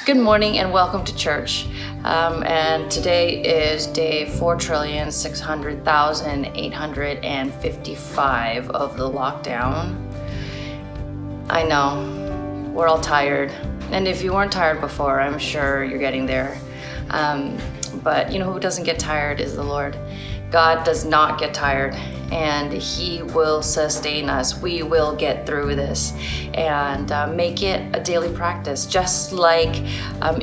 Good morning and welcome to church. And today is day 4,600,855 of the lockdown. I know, we're all tired. And if you weren't tired before, I'm sure you're getting there. But you know who doesn't get tired is the Lord. God does not get tired, and He will sustain us. We will get through this and make it a daily practice, just like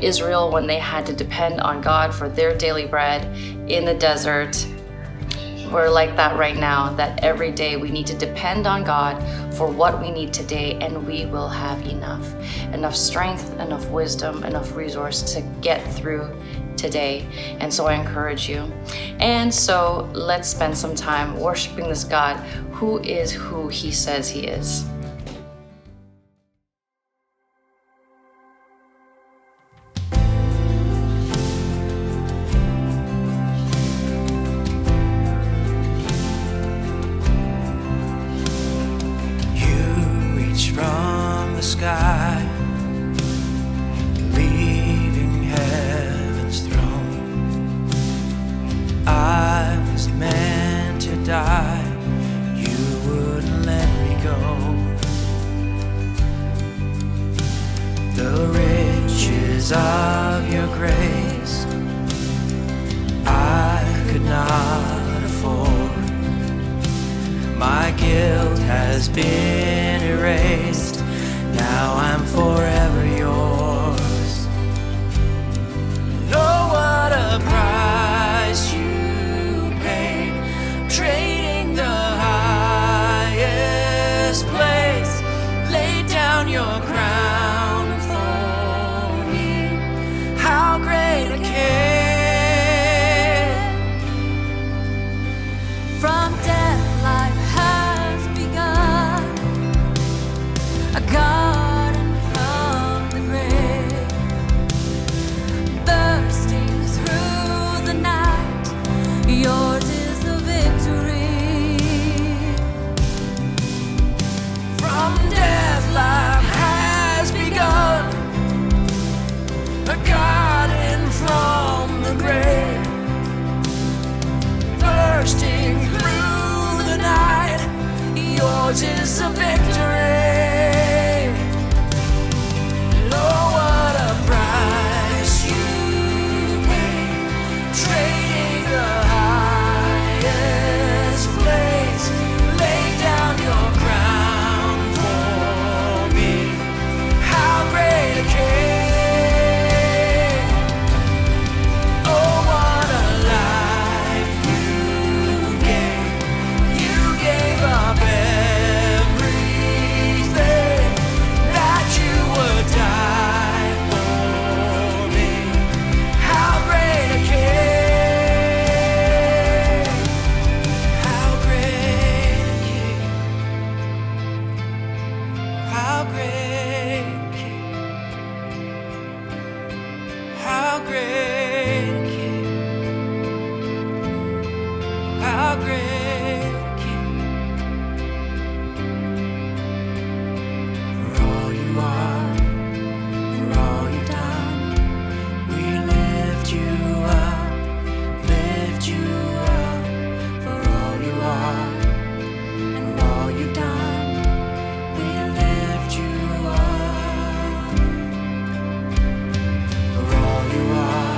Israel when they had to depend on God for their daily bread in the desert. We're like that right now, that every day we need to depend on God for what we need today, and we will have enough strength, enough wisdom, enough resource to get through today. And so I encourage you. And so let's spend some time worshiping this God who is who He says He is. From the sky, leaving heaven's throne. I was meant to die, you wouldn't let me go. The riches of your grace I could not afford. My guilt has been erased, now I'm forever yours. Know what a price you paid, trading the highest place. Lay down your crown for me, how great a king. From death life has begun, a garden from the grave, bursting through the night. Yours is the victory. From death life has begun, a garden from the grave, bursting through the night. Yours is a victory. Oh, what a price you paid, trading the highest place. Lay down your crown for me, how great a king. Oh, what a life you gave. You gave up everything that you would die for me. How great a king. How great a king. How great a king. How great a king. How great a king. For all you are, for all you've done, we lift you up, lift you up. For all you are, and all you've done, we lift you up. For all you are,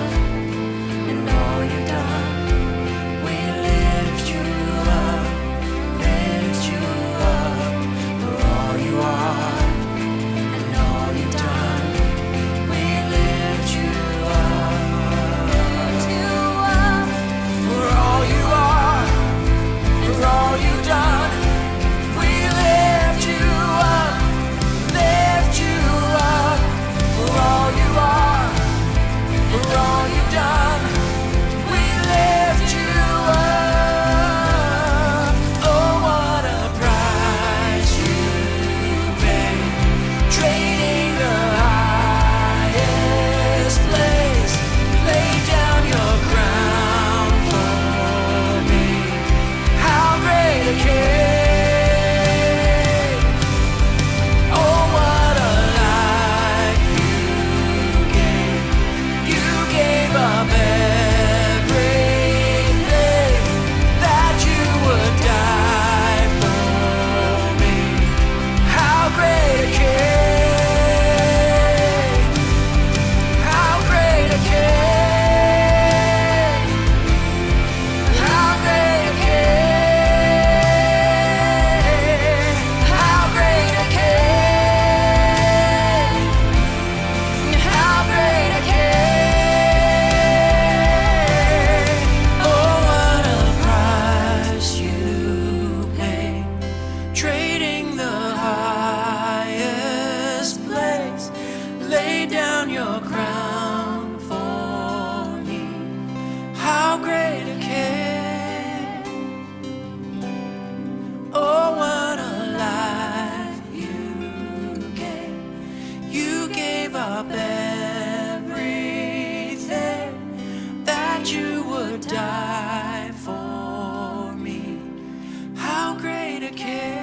lay down your crown for me. How great a care. Oh, what a life you gave. You gave up everything that you would die for me. How great a care.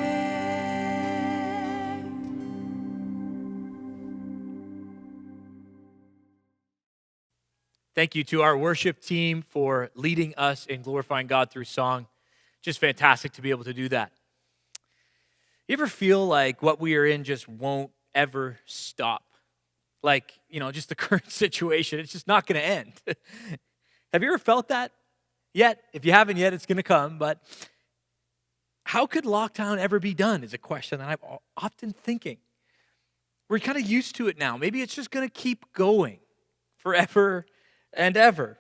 Thank you to our worship team for leading us in glorifying God through song. Just fantastic to be able to do that. You ever feel like what we are in just won't ever stop? Like, just the current situation, it's just not going to end. Have you ever felt that yet? If you haven't yet, it's going to come. But how could lockdown ever be done is a question that I'm often thinking. We're kind of used to it now. Maybe it's just going to keep going forever and ever.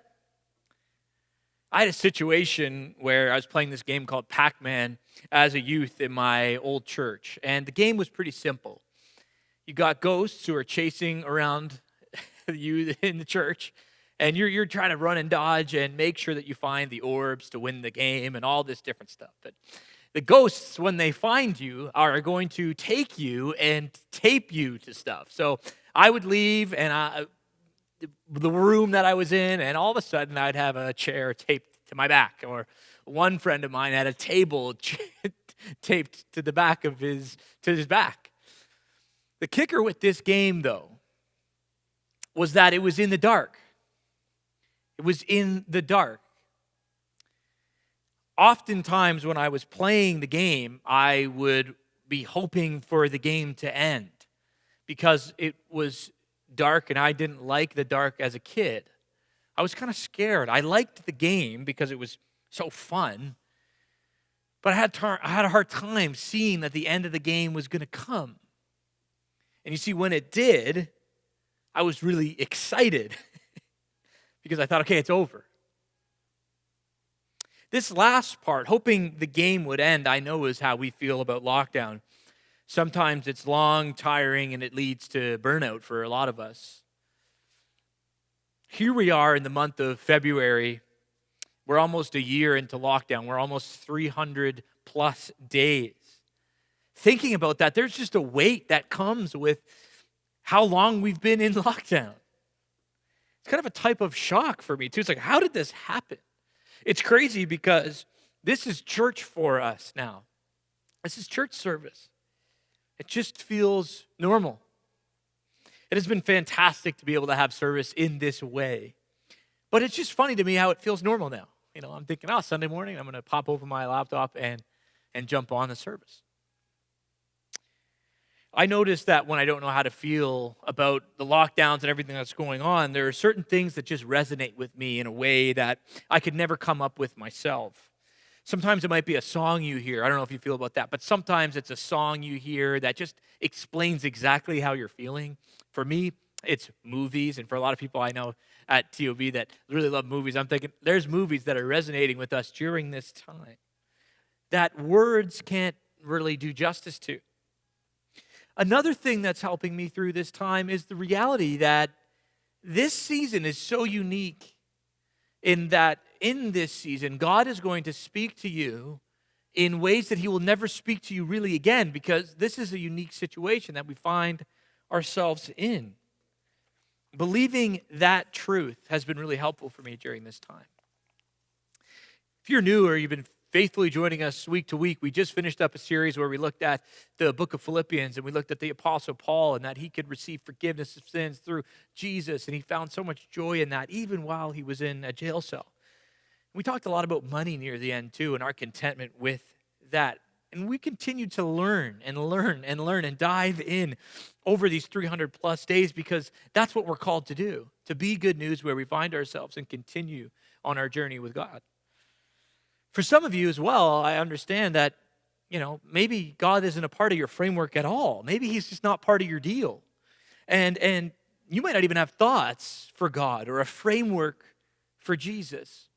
I had a situation where I was playing this game called Pac-Man as a youth in my old church, and the game was pretty simple. You got ghosts who are chasing around you in the church, and you're trying to run and dodge and make sure that you find the orbs to win the game and all this different stuff. But the ghosts, when they find you, are going to take you and tape you to stuff. So I would leave and the room that I was in, and all of a sudden I'd have a chair taped to my back, or one friend of mine had a table taped to the back of his back. The kicker with this game, though, was that it was in the dark. It was in the dark. Oftentimes when I was playing the game, I would be hoping for the game to end because it was dark, and I didn't like the dark as a kid. I was kind of scared. I liked the game because it was so fun, but I had a hard time seeing that the end of the game was going to come. And you see, when it did, I was really excited because I thought, okay, it's over. This last part, hoping the game would end, I know is how we feel about lockdown. Sometimes it's long, tiring, and it leads to burnout for a lot of us. Here we are in the month of February. We're almost a year into lockdown. We're almost 300 plus days. Thinking about that, there's just a weight that comes with how long we've been in lockdown. It's kind of a type of shock for me, too. It's like, how did this happen? It's crazy because this is church for us now. This is church service. It just feels normal. It has been fantastic to be able to have service in this way. But it's just funny to me how it feels normal now. I'm thinking, Sunday morning, I'm going to pop over my laptop and jump on the service. I noticed that when I don't know how to feel about the lockdowns and everything that's going on, there are certain things that just resonate with me in a way that I could never come up with myself. Sometimes it might be a song you hear. I don't know if you feel about that, but sometimes it's a song you hear that just explains exactly how you're feeling. For me, it's movies, and for a lot of people I know at TOB that really love movies, I'm thinking there's movies that are resonating with us during this time that words can't really do justice to. Another thing that's helping me through this time is the reality that this season is so unique in that in this season, God is going to speak to you in ways that he will never speak to you really again, because this is a unique situation that we find ourselves in. Believing that truth has been really helpful for me during this time. If you're new or you've been faithfully joining us week to week, we just finished up a series where we looked at the book of Philippians, and we looked at the Apostle Paul and that he could receive forgiveness of sins through Jesus, and he found so much joy in that even while he was in a jail cell. We talked a lot about money near the end too, and our contentment with that. And we continue to learn and dive in over these 300 plus days, because that's what we're called to do, to be good news where we find ourselves and continue on our journey with God. For some of you as well, I understand that, maybe God isn't a part of your framework at all. Maybe he's just not part of your deal. And you might not even have thoughts for God or a framework for Jesus.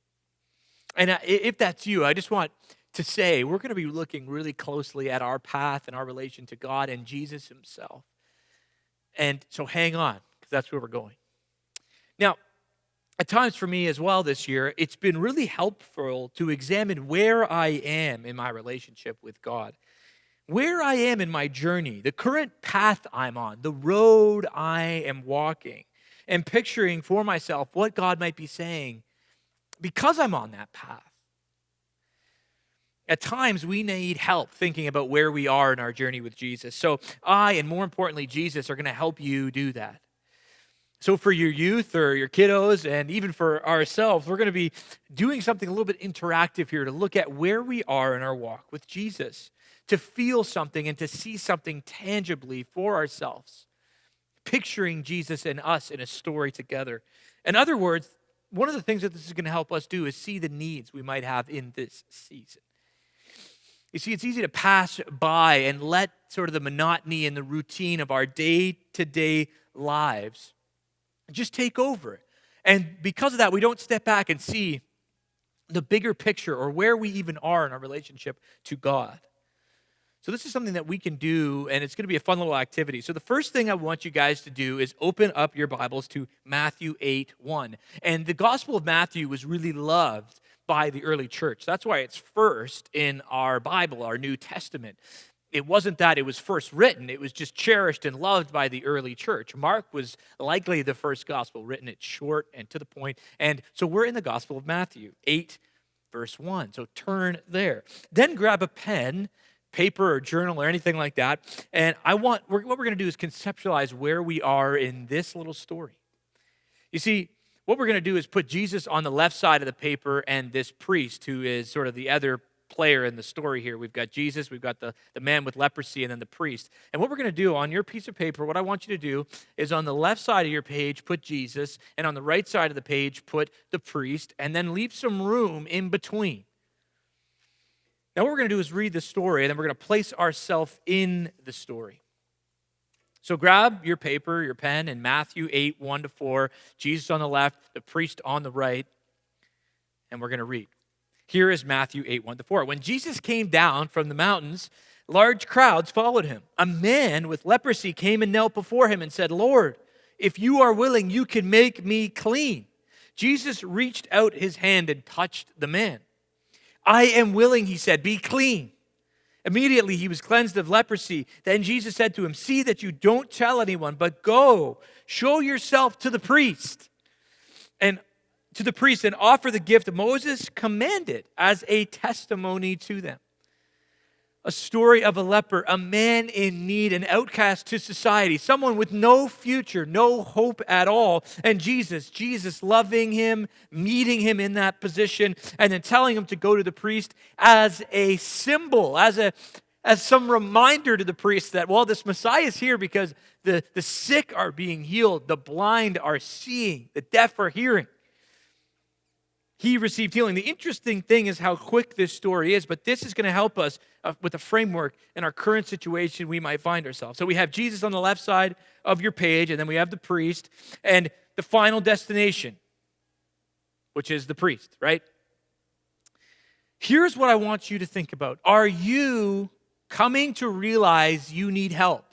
And if that's you, I just want to say we're going to be looking really closely at our path and our relation to God and Jesus himself. And so hang on, because that's where we're going. Now, at times for me as well this year, it's been really helpful to examine where I am in my relationship with God, where I am in my journey, the current path I'm on, the road I am walking, and picturing for myself what God might be saying because I'm on that path. At times, we need help thinking about where we are in our journey with Jesus. So I, and more importantly, Jesus, are going to help you do that. So for your youth or your kiddos, and even for ourselves, we're going to be doing something a little bit interactive here to look at where we are in our walk with Jesus, to feel something and to see something tangibly for ourselves, picturing Jesus and us in a story together. In other words, one of the things that this is going to help us do is see the needs we might have in this season. You see, it's easy to pass by and let sort of the monotony and the routine of our day-to-day lives just take over. And because of that, we don't step back and see the bigger picture or where we even are in our relationship to God. So this is something that we can do, and it's going to be a fun little activity. So the first thing I want you guys to do is open up your Bibles to Matthew 8:1. And the Gospel of Matthew was really loved by the early church. That's why it's first in our Bible, our New Testament. It wasn't that it was first written, it was just cherished and loved by the early church. Mark was likely the first gospel written. It's short and to the point. And so we're in the Gospel of Matthew, 8, verse 1. So turn there. Then grab a pen, paper or journal or anything like that. And what we're going to do is conceptualize where we are in this little story. You see, what we're going to do is put Jesus on the left side of the paper and this priest who is sort of the other player in the story here. We've got Jesus, we've got the man with leprosy, and then the priest. And what we're going to do on your piece of paper, what I want you to do is on the left side of your page, put Jesus, and on the right side of the page, put the priest, and then leave some room in between. Now what we're going to do is read the story, and then we're going to place ourselves in the story. So grab your paper, your pen, and Matthew 8, 1-4, Jesus on the left, the priest on the right, and we're going to read. Here is Matthew 8, 1-4. When Jesus came down from the mountains, large crowds followed him. A man with leprosy came and knelt before him and said, "Lord, if you are willing, you can make me clean." Jesus reached out his hand and touched the man. "I am willing," he said, "be clean." Immediately he was cleansed of leprosy. Then Jesus said to him, "See that you don't tell anyone, but go, show yourself to the priest and offer the gift Moses commanded as a testimony to them." A story of a leper, a man in need, an outcast to society, someone with no future, no hope at all. And Jesus loving him, meeting him in that position, and then telling him to go to the priest as a symbol, as some reminder to the priest that, well, this Messiah is here because the sick are being healed, the blind are seeing, the deaf are hearing. He received healing. The interesting thing is how quick this story is, but this is going to help us with a framework in our current situation we might find ourselves. So we have Jesus on the left side of your page, and then we have the priest, and the final destination, which is the priest, right? Here's what I want you to think about. Are you coming to realize you need help?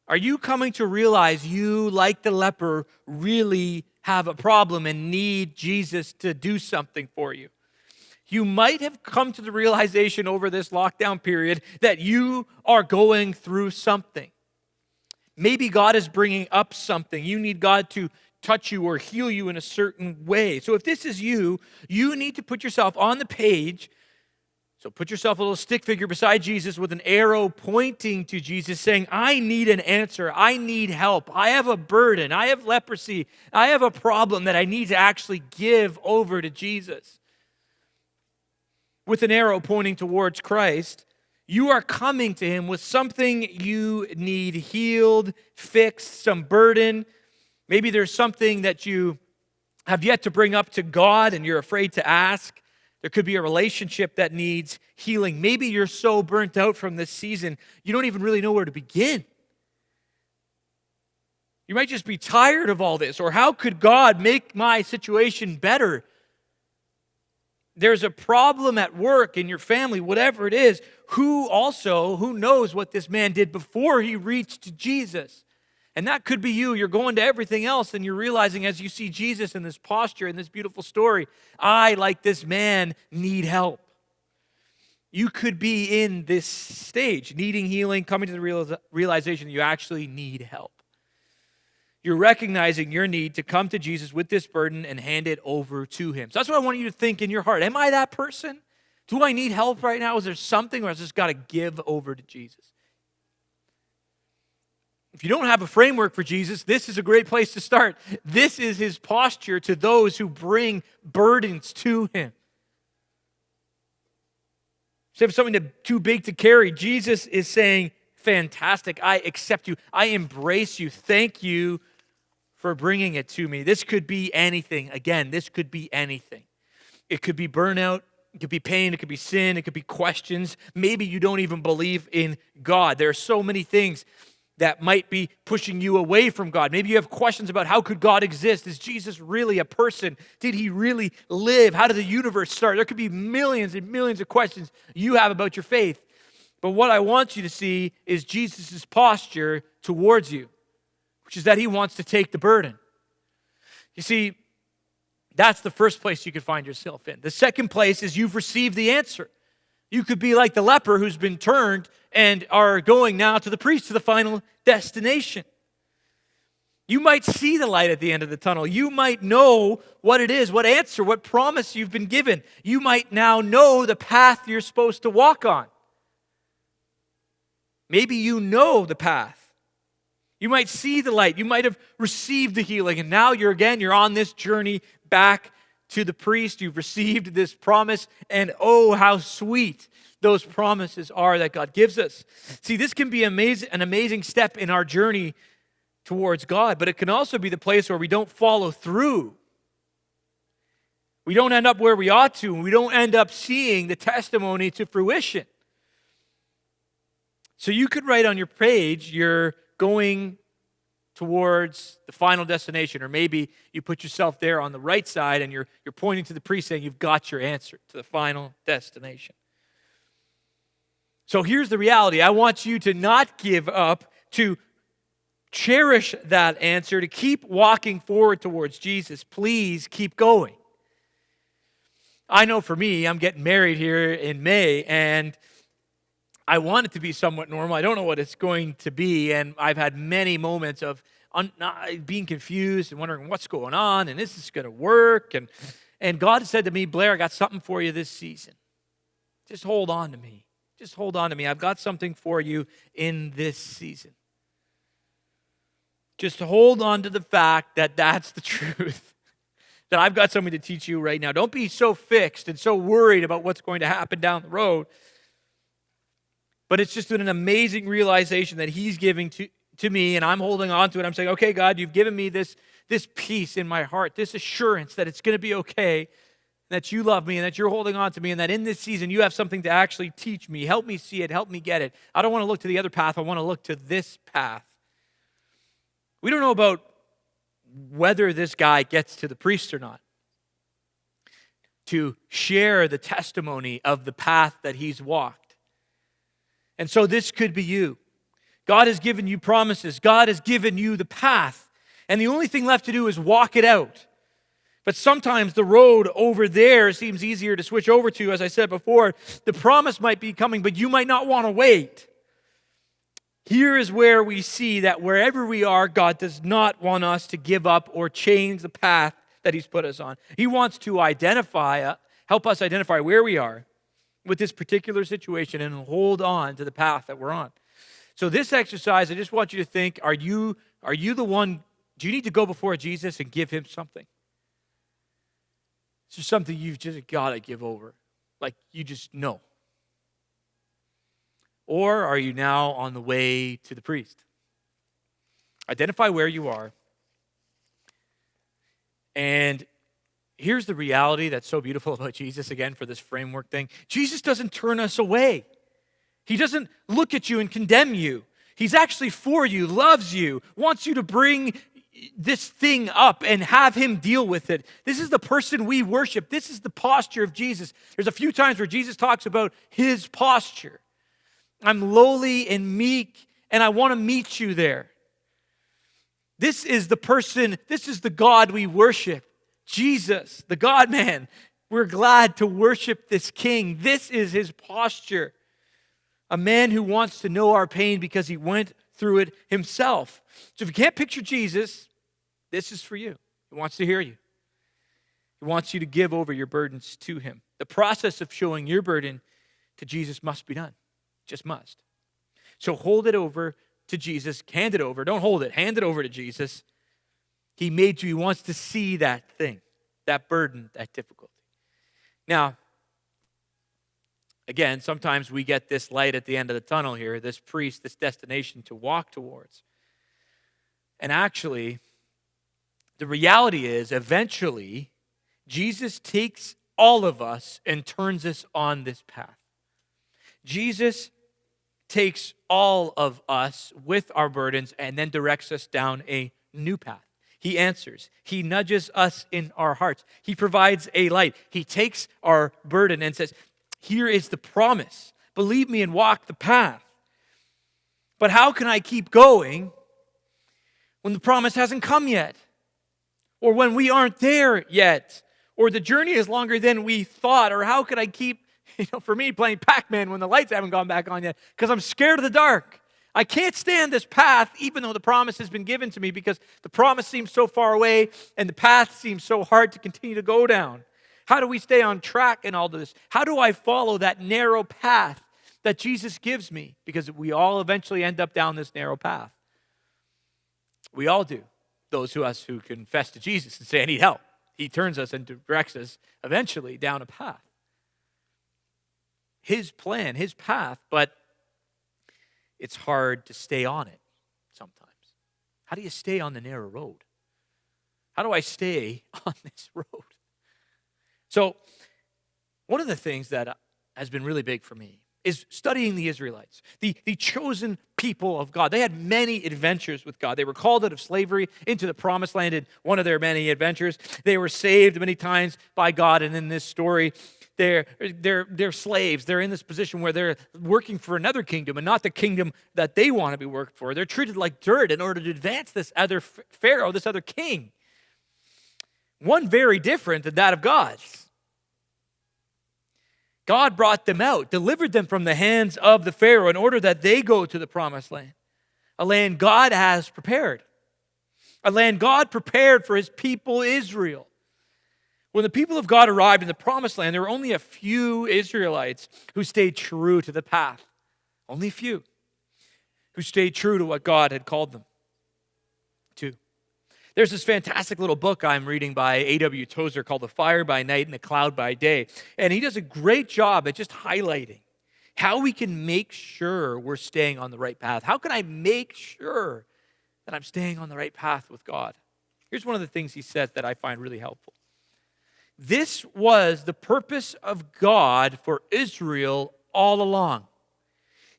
Are you coming to realize you, like the leper, really have a problem and need Jesus to do something for you? You might have come to the realization over this lockdown period that you are going through something. Maybe God is bringing up something. You need God to touch you or heal you in a certain way. So if this is you, you need to put yourself on the page. So put yourself a little stick figure beside Jesus with an arrow pointing to Jesus saying, "I need an answer. I need help. I have a burden. I have leprosy. I have a problem that I need to actually give over to Jesus." With an arrow pointing towards Christ, you are coming to him with something you need healed, fixed, some burden. Maybe there's something that you have yet to bring up to God and you're afraid to ask. There could be a relationship that needs healing. Maybe you're so burnt out from this season, you don't even really know where to begin. You might just be tired of all this, or how could God make my situation better? There's a problem at work, in your family, whatever it is. Who knows what this man did before he reached Jesus? And that could be you. You're going to everything else and you're realizing as you see Jesus in this posture, in this beautiful story, I, like this man, need help. You could be in this stage, needing healing, coming to the realization that you actually need help. You're recognizing your need to come to Jesus with this burden and hand it over to him. So that's what I want you to think in your heart. Am I that person? Do I need help right now? Is there something where I just got to give over to Jesus? If you don't have a framework for Jesus, this is a great place to start. This is his posture to those who bring burdens to him. So if something too big to carry, Jesus is saying, fantastic, I accept you. I embrace you. Thank you for bringing it to me. This could be anything. Again, this could be anything. It could be burnout. It could be pain. It could be sin. It could be questions. Maybe you don't even believe in God. There are so many things that might be pushing you away from God. Maybe you have questions about how could God exist? Is Jesus really a person? Did he really live? How did the universe start? There could be millions and millions of questions you have about your faith. But what I want you to see is Jesus' posture towards you, which is that he wants to take the burden. You see, that's the first place you could find yourself in. The second place is you've received the answer. You could be like the leper who's been turned and are going now to the priest, to the final destination. You might see the light at the end of the tunnel. You might know what it is, what answer, what promise you've been given. You might now know the path you're supposed to walk on. Maybe you know the path. You might see the light. You might have received the healing, and now you're on this journey back to the priest. You've received this promise, and oh, how sweet those promises are that God gives us. See, this can be an amazing step in our journey towards God, but it can also be the place where we don't follow through. We don't end up where we ought to, and we don't end up seeing the testimony to fruition. So you could write on your page, you're going towards the final destination, or maybe you put yourself there on the right side and you're pointing to the priest saying you've got your answer to the final destination. So here's the reality. I want you to not give up, to cherish that answer, to keep walking forward towards Jesus. Please keep going. I know for me, I'm getting married here in May, and I want it to be somewhat normal. I don't know what it's going to be, and I've had many moments of being confused and wondering what's going on, and is this going to work? And God said to me, Blair, I got something for you this season. Just hold on to me. Just hold on to me. I've got something for you in this season. Just hold on to the fact that that's the truth, that I've got something to teach you right now. Don't be so fixed and so worried about what's going to happen down the road. But it's just an amazing realization that he's giving to me, and I'm holding on to it. I'm saying, okay, God, you've given me this peace in my heart, this assurance that it's going to be okay, that you love me and that you're holding on to me, and that in this season you have something to actually teach me. Help me see it. Help me get it. I don't want to look to the other path. I want to look to this path. We don't know about whether this guy gets to the priest or not, to share the testimony of the path that he's walked. And so this could be you. God has given you promises. God has given you the path. And the only thing left to do is walk it out. But sometimes the road over there seems easier to switch over to. As I said before, the promise might be coming, but you might not want to wait. Here is where we see that wherever we are, God does not want us to give up or change the path that he's put us on. He wants to help us identify where we are with this particular situation and hold on to the path that we're on. So this exercise, I just want you to think, are you the one, do you need to go before Jesus and give him something? Is there something you've just got to give over? Like you just know. Or are you now on the way to the priest? Identify where you are. And here's the reality that's so beautiful about Jesus, again, for this framework thing. Jesus doesn't turn us away. He doesn't look at you and condemn you. He's actually for you, loves you, wants you to bring this thing up and have him deal with it. This is the person we worship. This is the posture of Jesus. There's a few times where Jesus talks about his posture. I'm lowly and meek, and I want to meet you there. This is the person, this is the God we worship. Jesus, the God-man. We're glad to worship this King. This is his posture. A man who wants to know our pain because he went through it himself. So if you can't picture Jesus, this is for you. He wants to hear you. He wants you to give over your burdens to him. The process of showing your burden to Jesus must be done. Just must. So hold it over to Jesus. Hand it over. Don't hold it. Hand it over to Jesus. He made you. He wants to see that thing, that burden, that difficulty. Now, again, sometimes we get this light at the end of the tunnel here, this priest, this destination to walk towards. And actually, the reality is, eventually, Jesus takes all of us and turns us on this path. Jesus takes all of us with our burdens and then directs us down a new path. He answers. He nudges us in our hearts. He provides a light. He takes our burden and says, here is the promise. Believe me and walk the path. But how can I keep going when the promise hasn't come yet? Or when we aren't there yet? Or the journey is longer than we thought? Or how could I keep, for me, playing Pac-Man when the lights haven't gone back on yet? Because I'm scared of the dark. I can't stand this path even though the promise has been given to me because the promise seems so far away and the path seems so hard to continue to go down. How do we stay on track in all of this? How do I follow that narrow path that Jesus gives me? Because we all eventually end up down this narrow path. We all do. Those of us who confess to Jesus and say, I need help. He turns us and directs us eventually down a path. His plan, his path, but it's hard to stay on it sometimes. How do you stay on the narrow road? How do I stay on this road? So, one of the things that has been really big for me is studying the Israelites, the chosen people of God. They had many adventures with God. They were called out of slavery into the promised land in one of their many adventures. They were saved many times by God, and in this story, they're slaves. They're in this position where they're working for another kingdom and not the kingdom that they want to be worked for. They're treated like dirt in order to advance this other Pharaoh, this other king. One very different than that of God's. God brought them out, delivered them from the hands of the Pharaoh in order that they go to the promised land. A land God has prepared. A land God prepared for his people Israel. When the people of God arrived in the promised land, there were only a few Israelites who stayed true to the path. Only a few who stayed true to what God had called them to. There's this fantastic little book I'm reading by A.W. Tozer called The Fire by Night and the Cloud by Day. And he does a great job at just highlighting how we can make sure we're staying on the right path. How can I make sure that I'm staying on the right path with God? Here's one of the things he says that I find really helpful. This was the purpose of God for Israel all along.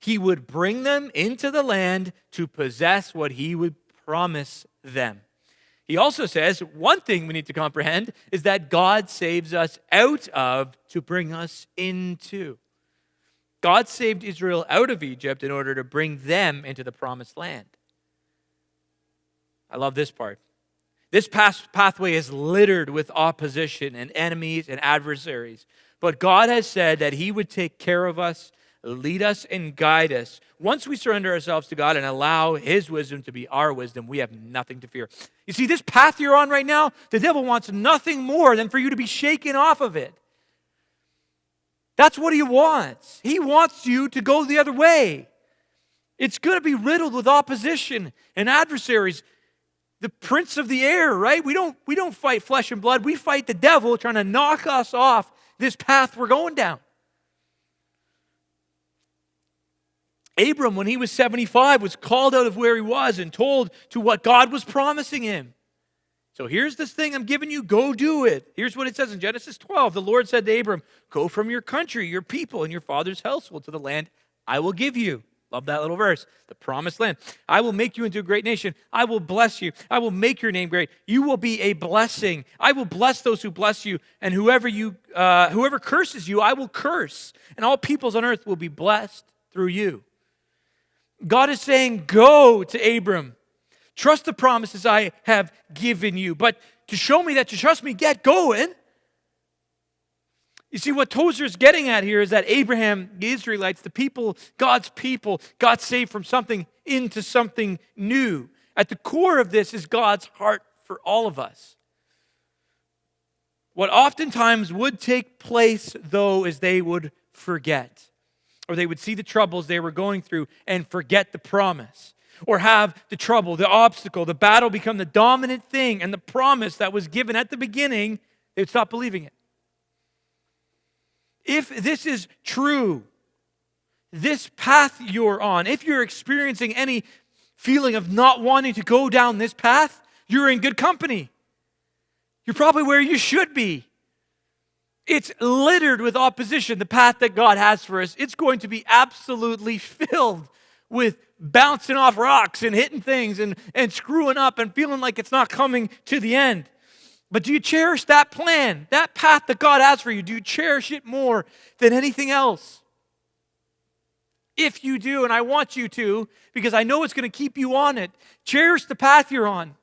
He would bring them into the land to possess what he would promise them. He also says, one thing we need to comprehend is that God saves us out of to bring us into. God saved Israel out of Egypt in order to bring them into the promised land. I love this part. This pathway is littered with opposition and enemies and adversaries. But God has said that he would take care of us, lead us, and guide us. Once we surrender ourselves to God and allow his wisdom to be our wisdom, we have nothing to fear. You see, this path you're on right now, the devil wants nothing more than for you to be shaken off of it. That's what he wants. He wants you to go the other way. It's going to be riddled with opposition and adversaries. The prince of the air, right? We don't fight flesh and blood. We fight the devil trying to knock us off this path we're going down. Abram, when he was 75, was called out of where he was and told to what God was promising him. So here's this thing I'm giving you, go do it. Here's what it says in Genesis 12. The Lord said to Abram, go from your country, your people, and your father's household to the land I will give you. Love that little verse. The promised land. I will make you into a great nation. I will bless you. I will make your name great. You will be a blessing. I will bless those who bless you, and whoever curses you, I will curse. And all peoples on earth will be blessed through you. God is saying, go to Abram. Trust the promises I have given you. But to show me that you trust me, get going. You see, what Tozer's getting at here is that Abraham, the Israelites, the people, got saved from something into something new. At the core of this is God's heart for all of us. What oftentimes would take place, though, is they would forget, or they would see the troubles they were going through and forget the promise, or have the trouble, the obstacle, the battle become the dominant thing, and the promise that was given at the beginning, they would stop believing it. If this is true, this path you're on, if you're experiencing any feeling of not wanting to go down this path, you're in good company. You're probably where you should be. It's littered with opposition, the path that God has for us. It's going to be absolutely filled with bouncing off rocks and hitting things and screwing up and feeling like it's not coming to the end. But do you cherish that plan, that path that God has for you? Do you cherish it more than anything else? If you do, and I want you to, because I know it's going to keep you on it, cherish the path you're on.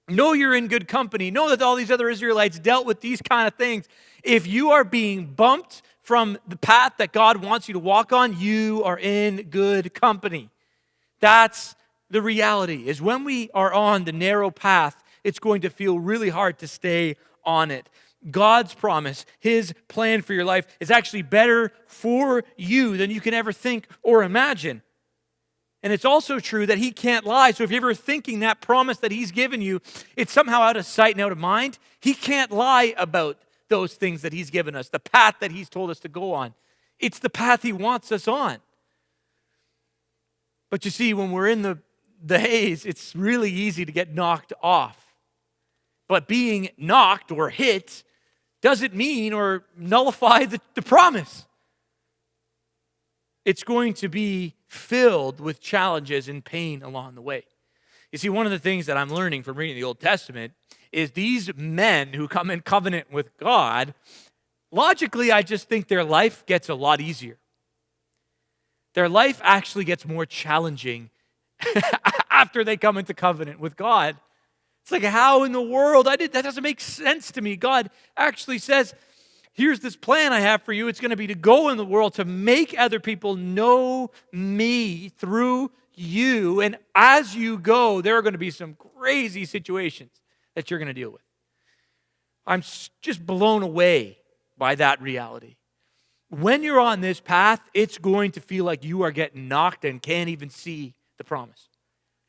Know you're in good company. Know that all these other Israelites dealt with these kind of things. If you are being bumped from the path that God wants you to walk on, you are in good company. That's the reality, is when we are on the narrow path, it's going to feel really hard to stay on it. God's promise, His plan for your life is actually better for you than you can ever think or imagine. And it's also true that He can't lie. So if you're ever thinking that promise that He's given you, it's somehow out of sight and out of mind, He can't lie about those things that He's given us, the path that He's told us to go on. It's the path He wants us on. But you see, when we're in the haze, it's really easy to get knocked off. But being knocked or hit doesn't mean or nullify the promise. It's going to be filled with challenges and pain along the way. You see, one of the things that I'm learning from reading the Old Testament is these men who come in covenant with God, logically, I just think their life gets a lot easier. Their life actually gets more challenging after they come into covenant with God. It's like, how in the world? That doesn't make sense to me. God actually says, here's this plan I have for you. It's going to be to go in the world to make other people know me through you. And as you go, there are going to be some crazy situations that you're going to deal with. I'm just blown away by that reality. When you're on this path, it's going to feel like you are getting knocked and can't even see the promise.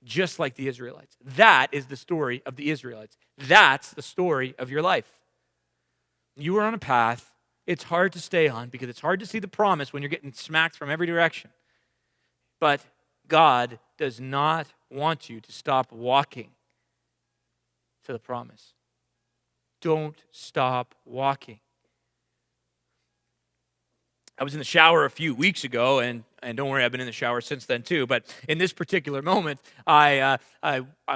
Just like the Israelites. That is the story of the Israelites. That's the story of your life. You are on a path. It's hard to stay on because it's hard to see the promise when you're getting smacked from every direction. But God does not want you to stop walking to the promise. Don't stop walking. I was in the shower a few weeks ago, and don't worry, I've been in the shower since then too, but in this particular moment, I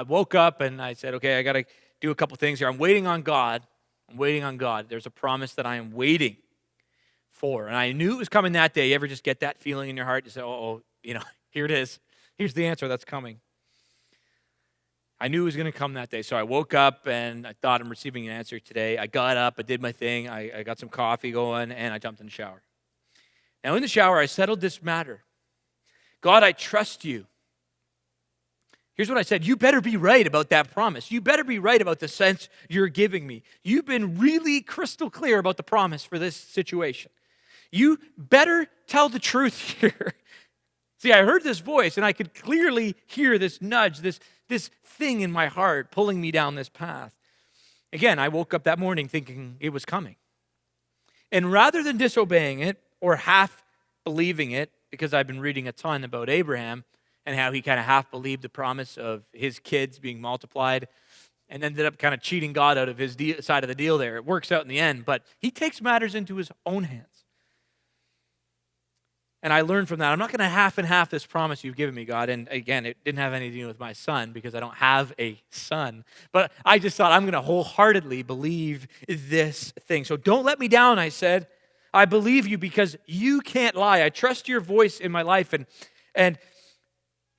woke up and I said, okay, I got to do a couple things here. I'm waiting on God. There's a promise that I am waiting for, and I knew it was coming that day. You ever just get that feeling in your heart? You say, here it is. Here's the answer that's coming. I knew it was going to come that day, so I woke up and I thought I'm receiving an answer today. I got up, I did my thing, I got some coffee going, and I jumped in the shower. Now, in the shower, I settled this matter. God, I trust you. Here's what I said. You better be right about that promise. You better be right about the sense you're giving me. You've been really crystal clear about the promise for this situation. You better tell the truth here. See, I heard this voice, and I could clearly hear this nudge, this thing in my heart pulling me down this path. Again, I woke up that morning thinking it was coming. And rather than disobeying it, or half believing it, because I've been reading a ton about Abraham and how he kind of half believed the promise of his kids being multiplied and ended up kind of cheating God out of his side of the deal there. It works out in the end, but he takes matters into his own hands. And I learned from that, I'm not going to half and half this promise you've given me, God. And again, it didn't have anything to do with my son because I don't have a son. But I just thought I'm going to wholeheartedly believe this thing. So don't let me down, I said. I believe you because you can't lie. I trust your voice in my life. And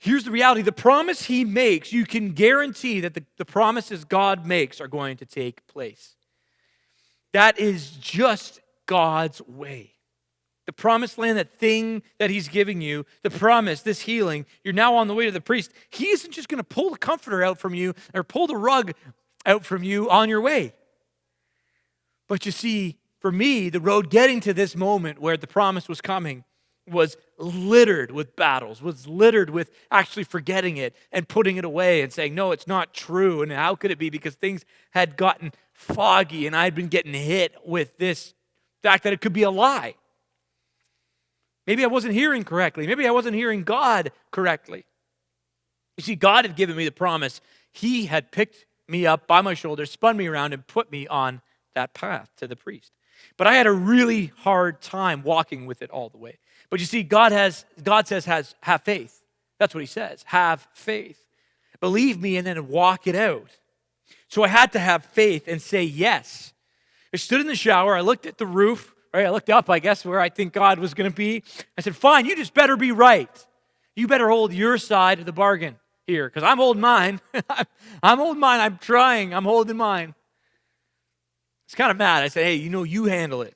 Here's the reality. The promise he makes, you can guarantee that the promises God makes are going to take place. That is just God's way. The promised land, that thing that he's giving you, the promise, this healing, you're now on the way to the priest. He isn't just going to pull the comforter out from you or pull the rug out from you on your way. But you see, for me, the road getting to this moment where the promise was coming was littered with battles, was littered with actually forgetting it and putting it away and saying, no, it's not true. And how could it be? Because things had gotten foggy and I'd been getting hit with this fact that it could be a lie. Maybe I wasn't hearing correctly. Maybe I wasn't hearing God correctly. You see, God had given me the promise. He had picked me up by my shoulders, spun me around, and put me on that path to the priest. But I had a really hard time walking with it all the way. But you see, God says, have faith. That's what he says. Have faith. Believe me and then walk it out. So I had to have faith and say yes. I stood in the shower. I looked at the roof. Right, I looked up, I guess, where I think God was going to be. I said, fine, you just better be right. You better hold your side of the bargain here, because I'm holding mine. I'm holding mine. I'm trying. I'm holding mine. It's kind of mad. I said, hey, you handle it.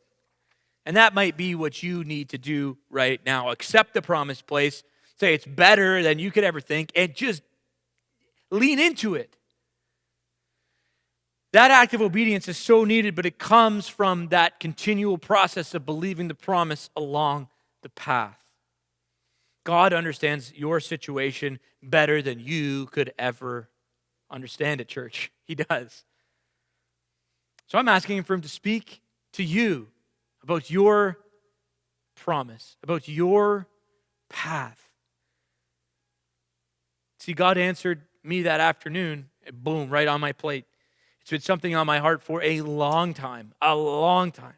And that might be what you need to do right now. Accept the promised place. Say it's better than you could ever think, and just lean into it. That act of obedience is so needed, but it comes from that continual process of believing the promise along the path. God understands your situation better than you could ever understand it, church. He does. So I'm asking for him to speak to you about your promise, about your path. See, God answered me that afternoon, boom, right on my plate. It's been something on my heart for a long time. And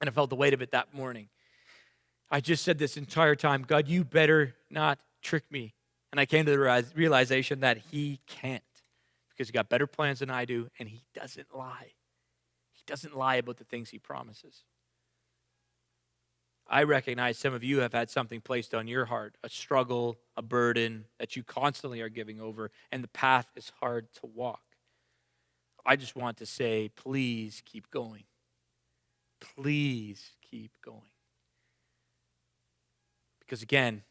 I felt the weight of it that morning. I just said this entire time, God, you better not trick me. And I came to the realization that he can't, because he got better plans than I do, and he doesn't lie. He doesn't lie about the things he promises. I recognize some of you have had something placed on your heart, a struggle, a burden that you constantly are giving over, and the path is hard to walk. I just want to say, please keep going. Please keep going. Because again,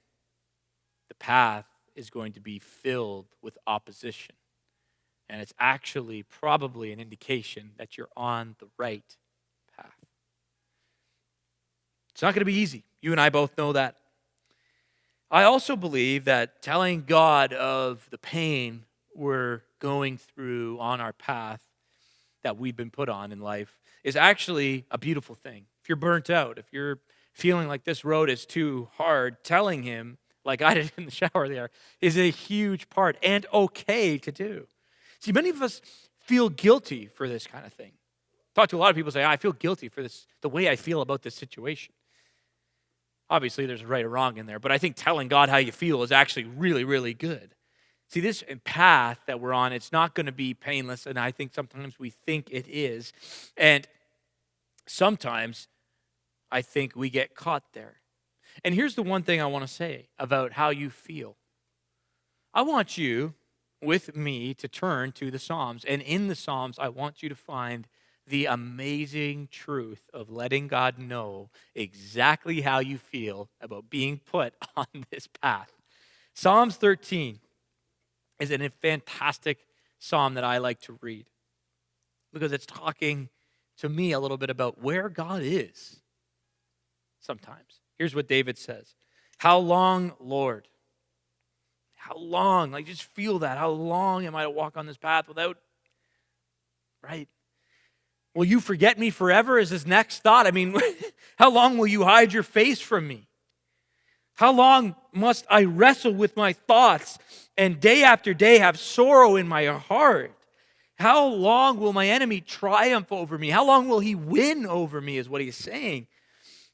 the path is going to be filled with opposition. And it's actually probably an indication that you're on the right path. It's not going to be easy. You and I both know that. I also believe that telling God of the pain we're going through on our path that we've been put on in life is actually a beautiful thing. If you're burnt out, if you're feeling like this road is too hard, telling him, like I did in the shower there, is a huge part and okay to do. See, many of us feel guilty for this kind of thing. Talk to a lot of people say, I feel guilty for this, the way I feel about this situation. Obviously, there's a right or wrong in there, but I think telling God how you feel is actually really, really good. See, this path that we're on, it's not going to be painless, and I think sometimes we think it is. And sometimes I think we get caught there. And here's the one thing I want to say about how you feel. I want you, with me, to turn to the Psalms. And in the Psalms, I want you to find the amazing truth of letting God know exactly how you feel about being put on this path. Psalms 13 is a fantastic psalm that I like to read because it's talking to me a little bit about where God is sometimes. Here's what David says. How long, Lord? How long? Like, just feel that. How long am I to walk on this path without, right? Will you forget me forever is his next thought. I mean, how long will you hide your face from me? How long must I wrestle with my thoughts and day after day have sorrow in my heart? How long will my enemy triumph over me? How long will he win over me is what he's saying.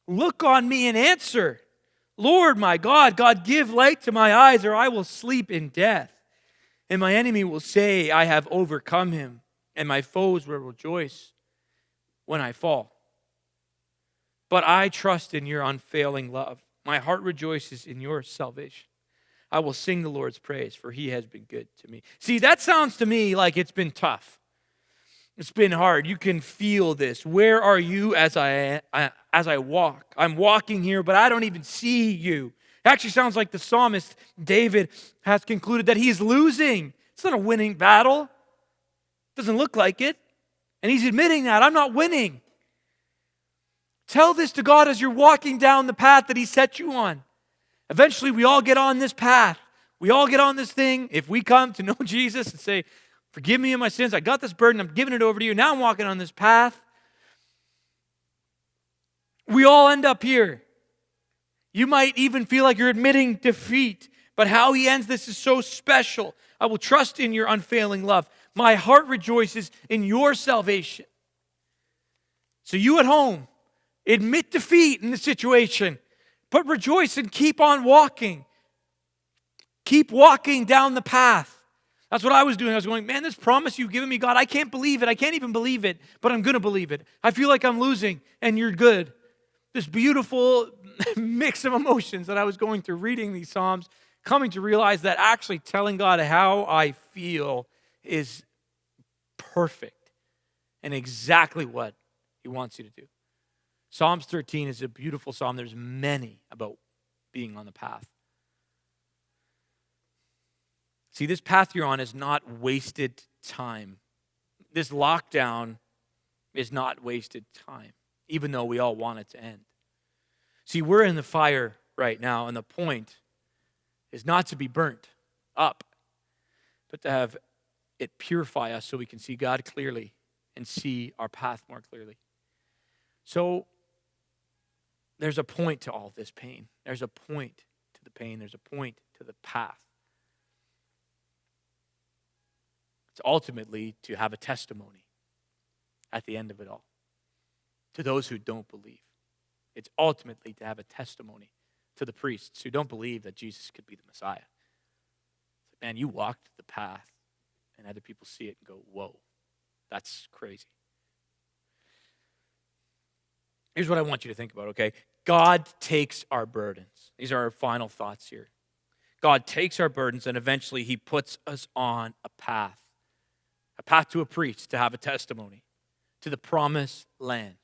Look on me and answer. Lord, my God, give light to my eyes or I will sleep in death. And my enemy will say, I have overcome him, and my foes will rejoice when I fall. But I trust in your unfailing love. My heart rejoices in your salvation. I will sing the Lord's praise, for he has been good to me. See, that sounds to me like it's been tough. It's been hard. You can feel this. Where are you as I walk? I'm walking here, but I don't even see you. It actually sounds like the psalmist David has concluded that he's losing. It's not a winning battle. Doesn't look like it. And he's admitting that. I'm not winning. Tell this to God as you're walking down the path that he set you on. Eventually, we all get on this path. We all get on this thing. If we come to know Jesus and say, forgive me of my sins. I got this burden. I'm giving it over to you. Now I'm walking on this path. We all end up here. You might even feel like you're admitting defeat. But how he ends this is so special. I will trust in your unfailing love. My heart rejoices in your salvation. So you at home, admit defeat in the situation. But rejoice and keep on walking. Keep walking down the path. That's what I was doing. I was going, man, this promise you've given me, God, I can't believe it. I can't even believe it, but I'm going to believe it. I feel like I'm losing, and you're good. This beautiful mix of emotions that I was going through reading these Psalms, coming to realize that actually telling God how I feel is perfect and exactly what he wants you to do. Psalms 13 is a beautiful psalm. There's many about being on the path. See, this path you're on is not wasted time. This lockdown is not wasted time, even though we all want it to end. See, we're in the fire right now, and the point is not to be burnt up, but to have it purify us so we can see God clearly and see our path more clearly. So there's a point to all this pain. There's a point to the pain. There's a point to the path. It's ultimately to have a testimony at the end of it all. To those who don't believe. It's ultimately to have a testimony to the priests who don't believe that Jesus could be the Messiah. It's like, man, you walked the path, and other people see it and go, whoa, that's crazy. Here's what I want you to think about, okay? God takes our burdens. These are our final thoughts here. God takes our burdens, and eventually he puts us on a path to a priest, to have a testimony, to the promised land.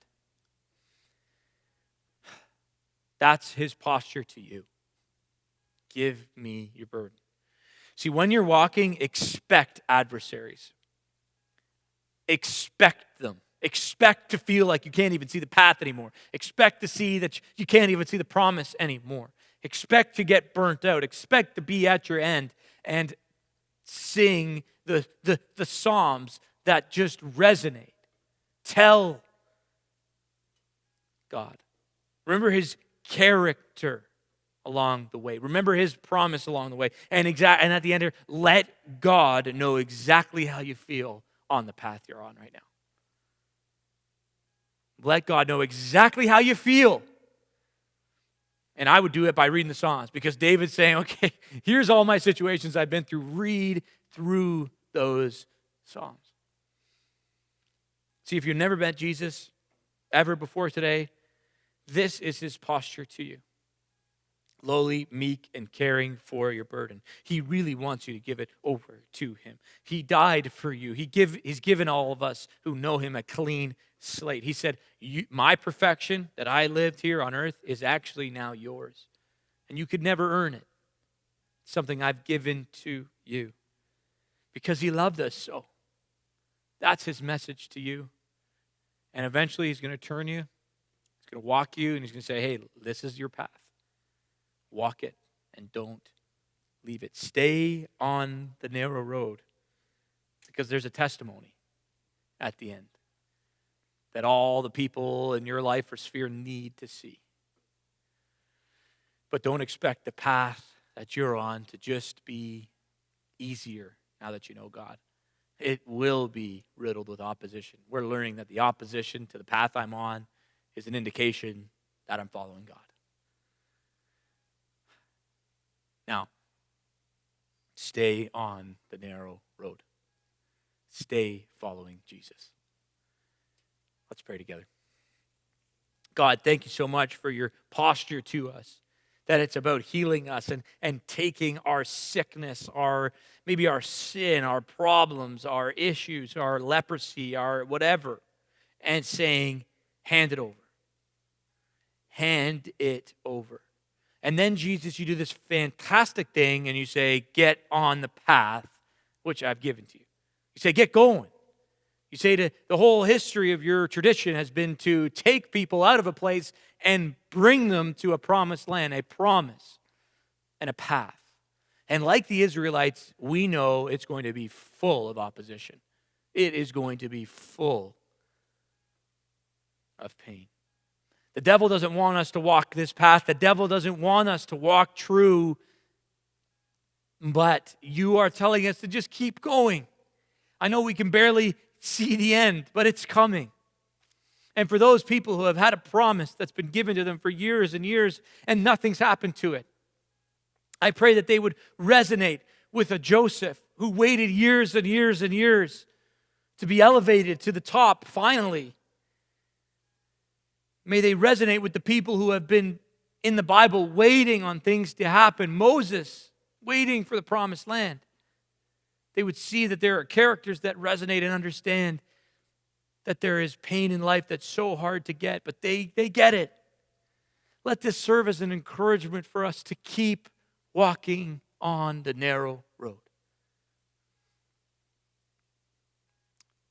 That's his posture to you. Give me your burden. See, when you're walking, expect adversaries. Expect them. Expect to feel like you can't even see the path anymore. Expect to see that you can't even see the promise anymore. Expect to get burnt out. Expect to be at your end and sing the psalms that just resonate. Tell God. Remember his character along the way. Remember his promise along the way. And at the end here, let God know exactly how you feel on the path you're on right now. Let God know exactly how you feel. And I would do it by reading the Psalms, because David's saying, okay, here's all my situations I've been through. Read through those Psalms. See, if you've never met Jesus ever before today, this is his posture to you. Lowly, meek, and caring for your burden. He really wants you to give it over to him. He died for you. He's given all of us who know him a clean slate. He said, my perfection that I lived here on earth is actually now yours. And you could never earn it. It's something I've given to you. Because he loved us so. That's his message to you. And eventually he's going to turn you. He's going to walk you, and he's going to say, hey, this is your path. Walk it and don't leave it. Stay on the narrow road, because there's a testimony at the end that all the people in your life or sphere need to see. But don't expect the path that you're on to just be easier now that you know God. It will be riddled with opposition. We're learning that the opposition to the path I'm on is an indication that I'm following God. Now, stay on the narrow road. Stay following Jesus. Let's pray together. God, thank you so much for your posture to us, that it's about healing us and taking our sickness, maybe our sin, our problems, our issues, our leprosy, our whatever, and saying, hand it over. Hand it over. And then, Jesus, you do this fantastic thing and you say, get on the path which I've given to you. You say, get going. You say the whole history of your tradition has been to take people out of a place and bring them to a promised land, a promise and a path. And like the Israelites, we know it's going to be full of opposition. It is going to be full of pain. The devil doesn't want us to walk this path. The devil doesn't want us to walk true. But you are telling us to just keep going. I know we can barely see the end, but it's coming. And for those people who have had a promise that's been given to them for years and years and nothing's happened to it, I pray that they would resonate with a Joseph who waited years and years and years to be elevated to the top finally. May they resonate with the people who have been in the Bible waiting on things to happen. Moses, waiting for the promised land. They would see that there are characters that resonate and understand that there is pain in life that's so hard to get, but they get it. Let this serve as an encouragement for us to keep walking on the narrow road.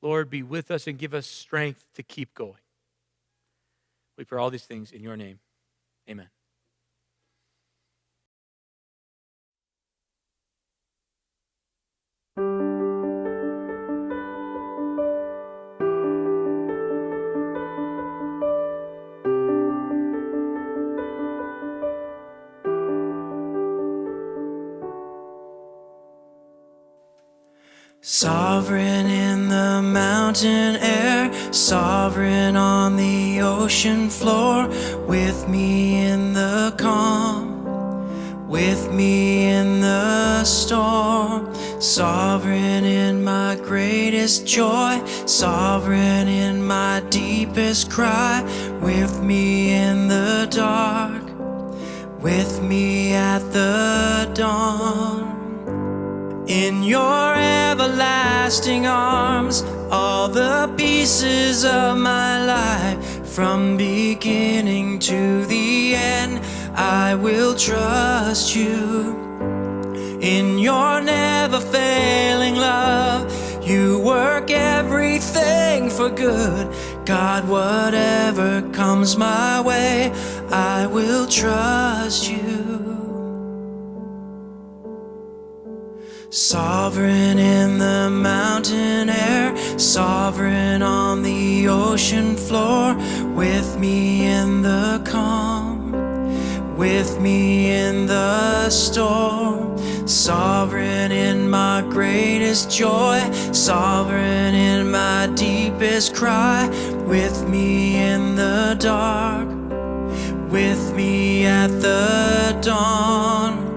Lord, be with us and give us strength to keep going. We pray all these things in your name. Amen. Sovereign in the mountain air, sovereign on the ocean floor, with me in the calm, with me in the storm, sovereign in my greatest joy, sovereign in my deepest cry, with me in the dark, with me at the dawn. In your everlasting arms, all the pieces of my life, from beginning to the end, I will trust you. In your never failing love, you work everything for good. God, whatever comes my way, I will trust you. Sovereign in the mountain air, sovereign on the ocean floor, with me in the calm, with me in the storm, sovereign in my greatest joy, sovereign in my deepest cry, with me in the dark, with me at the dawn.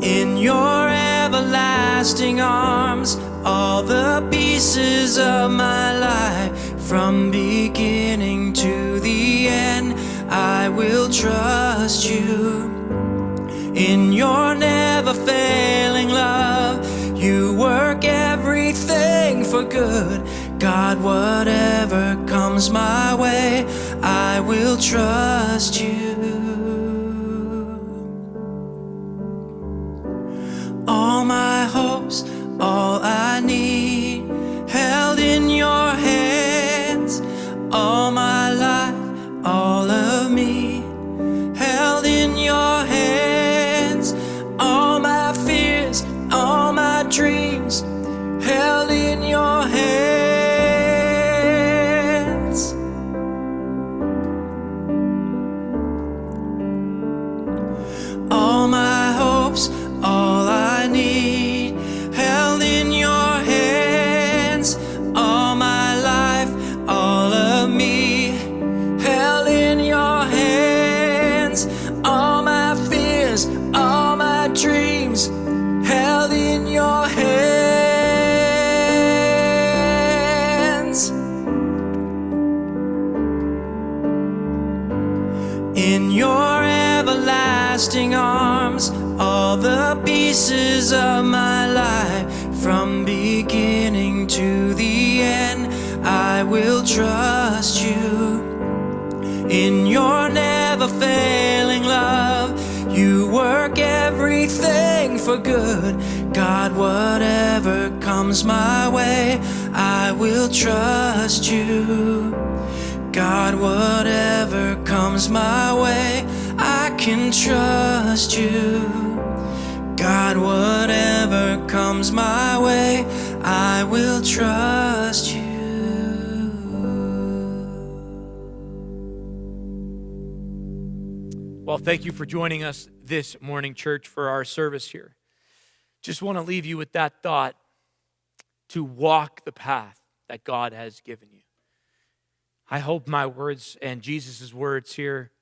In your everlasting arms, all the pieces of my life, from beginning to the end, I will trust you. In your never failing love, you work everything for good. God, whatever comes my way, I will trust you. All my hopes, all I need, held in your hands. All my life, all of me, held in your hands. All my fears, all my dreams, held in your hands. All my hopes, all I need, held in your hands. everlasting arms, all the pieces of my life, from beginning to the end. I will trust you in your never failing love. You work everything for good. God, whatever comes my way, I will trust you. God, whatever comes my way, I can trust you. God, whatever comes my way, I will trust you. Well, thank you for joining us this morning, church, for our service here. Just want to leave you with that thought, to walk the path that God has given you. I hope my words and Jesus' words here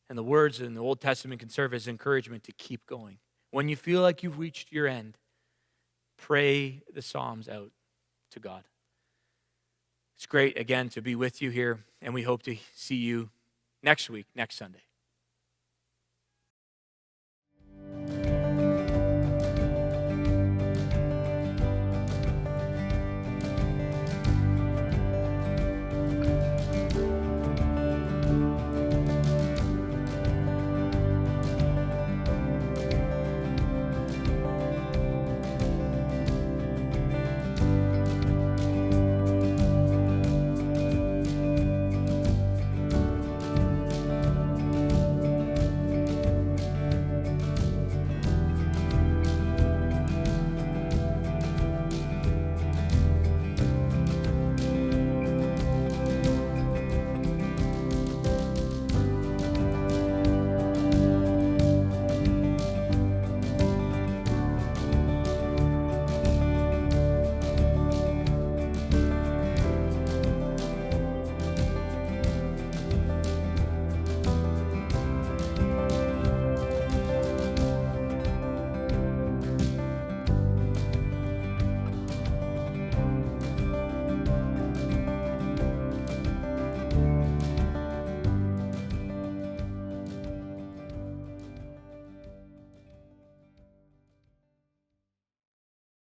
and the words in the Old Testament can serve as encouragement to keep going. When you feel like you've reached your end, pray the Psalms out to God. It's great, again, to be with you here, and we hope to see you next week, next Sunday.